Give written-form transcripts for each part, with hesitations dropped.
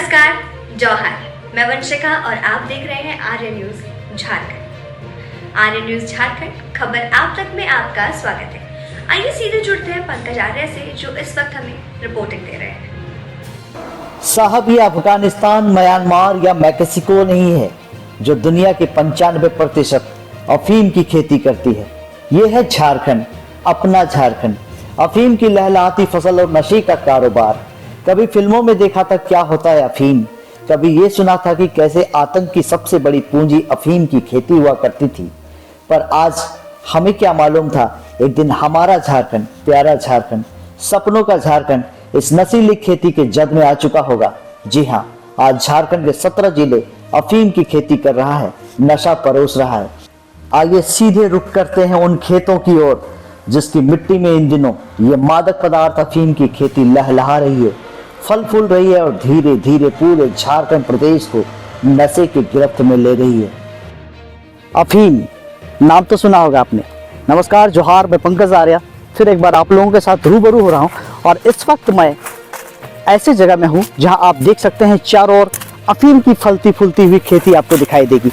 नमस्कार, जौहर। मैं वंशिका और आप देख रहे हैं आर्य न्यूज झारखंड। आर्य न्यूज झारखंड खबर आप तक में आपका स्वागत है। आइए सीधे जुड़ते हैं पंकज आर्य से, जो इस वक्त हमें रिपोर्टिंग दे रहे हैं। साहब, ये अफगानिस्तान, म्यांमार या मैक्सिको नहीं है जो दुनिया के 95% अफीम की खेती करती है। ये है झारखंड, अपना झारखंड। अफीम की लहलहाती फसल और नशे का कारोबार। कभी फिल्मों में देखा था क्या होता है अफीम, कभी ये सुना था कि कैसे आतंक की सबसे बड़ी पूंजी अफीम की खेती हुआ करती थी। पर आज हमें क्या मालूम था, एक दिन हमारा झारखंड, प्यारा झारखंड, सपनों का झारखंड इस नशीली खेती के जद में आ चुका होगा। जी हाँ, आज झारखंड के 17 जिले अफीम की खेती कर रहा है, नशा परोस रहा है। आइए सीधे रुख करते हैं उन खेतों की ओर जिसकी मिट्टी में इन दिनों ये मादक पदार्थ अफीम की खेती लहलहा रही है, फल फूल रही है और धीरे धीरे पूरे झारखंड प्रदेश को नशे की गिरफ्त में ले रही है। अफीम नाम तो सुना होगा आपने। नमस्कार, जोहार, मैं पंकज आर्य फिर एक बार आप लोगों के साथ रूबरू हो रहा हूँ। और इस वक्त मैं ऐसे जगह में हूँ जहाँ आप देख सकते हैं चारों ओर अफीम की फलती फूलती हुई खेती आपको दिखाई देगी।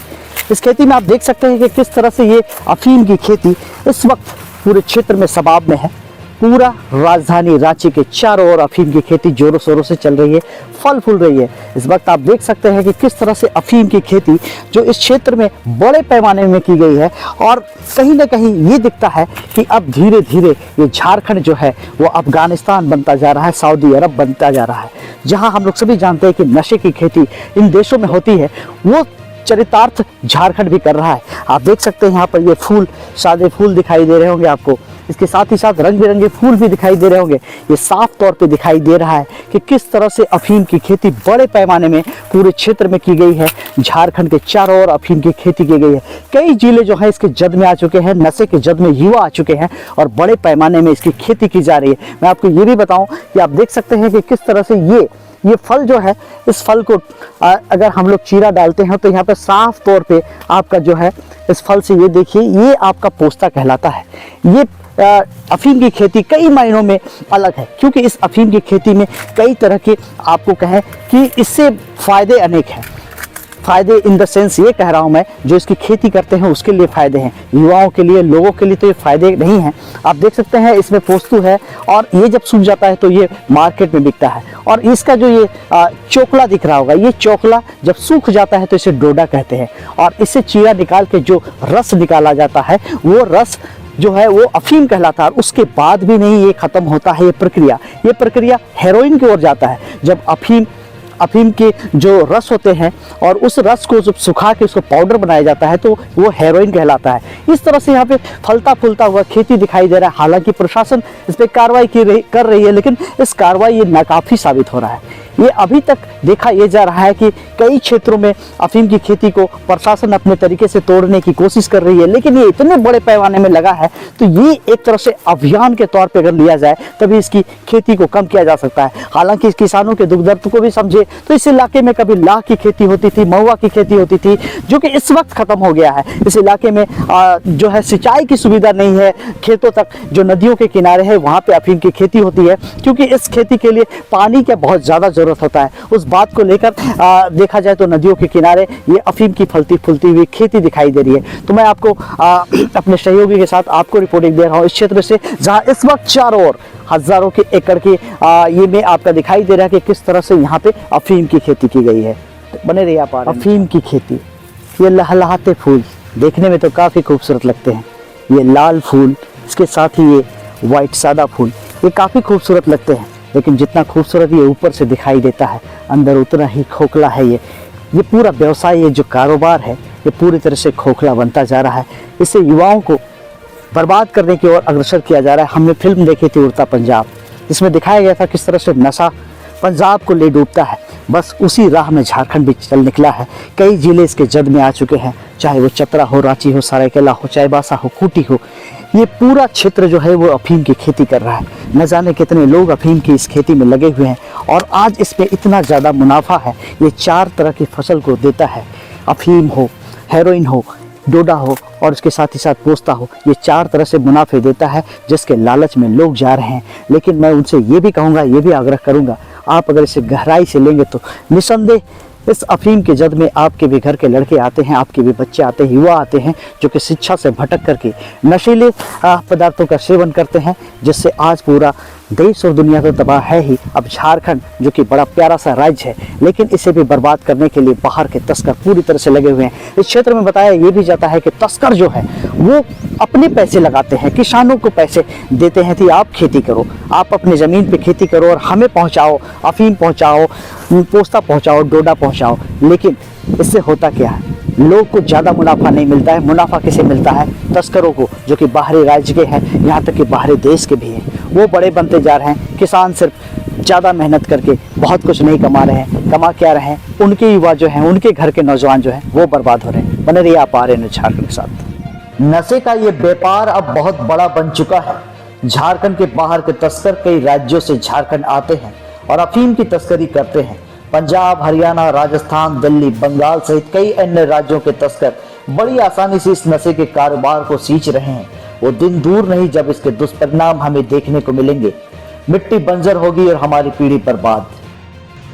इस खेती में आप देख सकते हैं कि किस तरह से ये अफीम की खेती इस वक्त पूरे क्षेत्र में सबाब में है। पूरा राजधानी रांची के चारों ओर अफीम की खेती जोरों शोरों से चल रही है, फल फूल रही है। इस वक्त आप देख सकते हैं कि किस तरह से अफीम की खेती जो इस क्षेत्र में बड़े पैमाने में की गई है। और कहीं ना कहीं ये दिखता है कि अब धीरे धीरे ये झारखंड जो है वो अफगानिस्तान बनता जा रहा है, सऊदी अरब बनता जा रहा है। जहाँ हम लोग सभी जानते हैं कि नशे की खेती इन देशों में होती है, वो चरितार्थ झारखंड भी कर रहा है। आप देख सकते हैं यहाँ पर ये फूल, सादे फूल दिखाई दे रहे होंगे आपको। इसके साथ ही साथ रंग बिरंगे फूल भी दिखाई दे रहे होंगे। ये साफ तौर पे दिखाई दे रहा है कि किस तरह से अफीम की खेती बड़े पैमाने में पूरे क्षेत्र में की गई है। झारखंड के चारों ओर अफीम की खेती की गई है। कई जिले जो है इसके जद में आ चुके हैं, नशे के जद में युवा आ चुके हैं और बड़े पैमाने में इसकी खेती की जा रही है। मैं आपको ये भी बताऊं कि आप देख सकते हैं कि किस तरह से ये फल जो है, इस फल को अगर हम लोग चीरा डालते हैं तो यहाँ पे साफ तौर पे आपका जो है इस फल से ये देखिए, ये आपका पोस्ता कहलाता है। ये अफीम की खेती कई मायनों में अलग है, क्योंकि इस अफीम की खेती में कई तरह के आपको कहें कि इससे फायदे अनेक हैं। फायदे इन द सेंस ये कह रहा हूँ मैं, जो इसकी खेती करते हैं उसके लिए फ़ायदे हैं, युवाओं के लिए, लोगों के लिए तो ये फ़ायदे नहीं हैं। आप देख सकते हैं इसमें पोस्तु है और ये जब सूख जाता है तो ये मार्केट में बिकता है। और इसका जो ये चोकला दिख रहा होगा, ये चोकला जब सूख जाता है तो इसे डोडा कहते हैं। और इससे चीरा निकाल के जो रस निकाला जाता है, वो रस जो है वो अफीम कहलाता है। और उसके बाद भी नहीं ये ख़त्म होता है ये प्रक्रिया हेरोइन की ओर जाता है। जब अफीम के जो रस होते हैं और उस रस को जब सुखा के उसको पाउडर बनाया जाता है तो वो हेरोइन कहलाता है। इस तरह से यहाँ पे फलता फूलता हुआ खेती दिखाई दे रहा है। हालांकि प्रशासन इस पर कार्रवाई कर रही है, लेकिन इस कार्रवाई ये नाकाफी साबित हो रहा है। ये अभी तक देखा ये जा रहा है कि कई क्षेत्रों में अफीम की खेती को प्रशासन अपने तरीके से तोड़ने की कोशिश कर रही है, लेकिन ये इतने बड़े पैमाने में लगा है तो ये एक तरह से अभियान के तौर पे अगर लिया जाए तभी इसकी खेती को कम किया जा सकता है। हालांकि इस किसानों के दुख दर्द को भी समझे तो इस इलाके में कभी लाख की खेती होती थी, महुआ की खेती होती थी, जो कि इस वक्त खत्म हो गया है। इस इलाके में जो है सिंचाई की सुविधा नहीं है। खेतों तक जो नदियों के किनारे है वहाँ पे अफीम की खेती होती है, क्योंकि इस खेती के लिए पानी का बहुत ज़्यादा जरूरत होता है। उस बात को लेकर देखा जाए तो नदियों के किनारे ये अफीम की फलती फूलती हुई खेती दिखाई दे रही है। तो मैं आपको अपने सहयोगी के साथ आपको रिपोर्टिंग दे रहा हूँ इस क्षेत्र से, जहाँ इस वक्त चारों ओर हजारों के एकड़ की ये में आपका दिखाई दे रहा है कि किस तरह से यहाँ पे अफीम की खेती की गई है। बने रहिए आप। अफीम की खेती, ये लहलहाते फूल देखने में तो काफ़ी खूबसूरत लगते हैं। ये लाल फूल, इसके साथ ही ये वाइट सादा फूल, ये काफ़ी खूबसूरत लगते हैं। लेकिन जितना खूबसूरत ये ऊपर से दिखाई देता है, अंदर उतना ही खोखला है ये पूरा व्यवसाय, ये जो कारोबार है, ये पूरी तरह से खोखला बनता जा रहा है। इससे युवाओं को बर्बाद करने की ओर अग्रसर किया जा रहा है। हमने फिल्म देखी थी उड़ता पंजाब, जिसमें दिखाया गया था किस तरह से नशा पंजाब को ले डूबता है। बस उसी राह में झारखंड भी चल निकला है। कई जिले इसके जद में आ चुके हैं, चाहे वो चतरा हो, रांची हो, सरायकेला हो, चाईबासा हो, खूंटी हो। ये पूरा क्षेत्र जो है वो अफीम की खेती कर रहा है। न जाने कितने लोग अफीम की इस खेती में लगे हुए हैं और आज इसमें इतना ज़्यादा मुनाफा है। ये 4 तरह की फसल को देता है। अफीम हो, हेरोइन हो, डोडा हो और इसके साथ ही साथ पोस्ता हो, ये 4 तरह से मुनाफे देता है, जिसके लालच में लोग जा रहे हैं। लेकिन मैं उनसे ये भी कहूँगा, ये भी आग्रह करूँगा, आप अगर इसे गहराई से लेंगे तो निसंदेह इस अफीम के जद में आपके भी घर के लड़के आते हैं, आपके भी बच्चे आते हैं, युवा आते हैं जो कि शिक्षा से भटक करके नशीले पदार्थों का सेवन करते हैं, जिससे आज पूरा देश और दुनिया तो तबाह है ही। अब झारखंड जो कि बड़ा प्यारा सा राज्य है, लेकिन इसे भी बर्बाद करने के लिए बाहर के तस्कर पूरी तरह से लगे हुए हैं। इस क्षेत्र में बताया ये भी जाता है कि तस्कर जो है वो अपने पैसे लगाते हैं, किसानों को पैसे देते हैं कि आप खेती करो, आप अपनी ज़मीन पे खेती करो और हमें पहुंचाओ, अफीम पहुंचाओ, पोस्ता पहुंचाओ, डोडा पहुंचाओ। लेकिन इससे होता क्या है, लोग को ज़्यादा मुनाफा नहीं मिलता है। मुनाफा किसे मिलता है? तस्करों को, जो कि बाहरी राज्य के हैं, यहाँ तक कि बाहरी देश के भी हैं। वो बड़े बनते जा रहे हैं। किसान सिर्फ ज़्यादा मेहनत करके बहुत कुछ नहीं कमा रहे हैं। कमा क्या रहे हैं? उनके युवा जो हैं, उनके घर के नौजवान जो हैं वो बर्बाद हो रहे हैं। बने रहिए आप आर्यन न्यूज़ झारखंड के साथ। नशे का ये व्यापार अब बहुत बड़ा बन चुका है। झारखंड के बाहर के तस्कर कई राज्यों से झारखंड आते हैं और अफीम की तस्करी करते हैं। पंजाब, हरियाणा, राजस्थान, दिल्ली, बंगाल सहित कई अन्य राज्यों के तस्कर बड़ी आसानी से इस नशे के कारोबार को सींच रहे हैं। वो दिन दूर नहीं जब इसके दुष्परिणाम हमें देखने को मिलेंगे। मिट्टी बंजर होगी और हमारी पीढ़ी बर्बाद।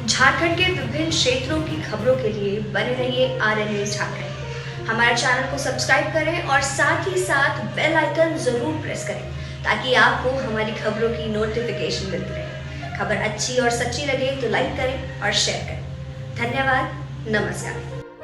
झारखंड के विभिन्न क्षेत्रों की खबरों के लिए बने रहिए आर्यन न्यूज़ झारखंड। हमारे चैनल को सब्सक्राइब करें और साथ ही साथ बेल आइकन जरूर प्रेस करें ताकि आपको हमारी खबरों की नोटिफिकेशन मिलती रहे। खबर अच्छी और सच्ची लगे तो लाइक करें और शेयर करें। धन्यवाद। नमस्कार।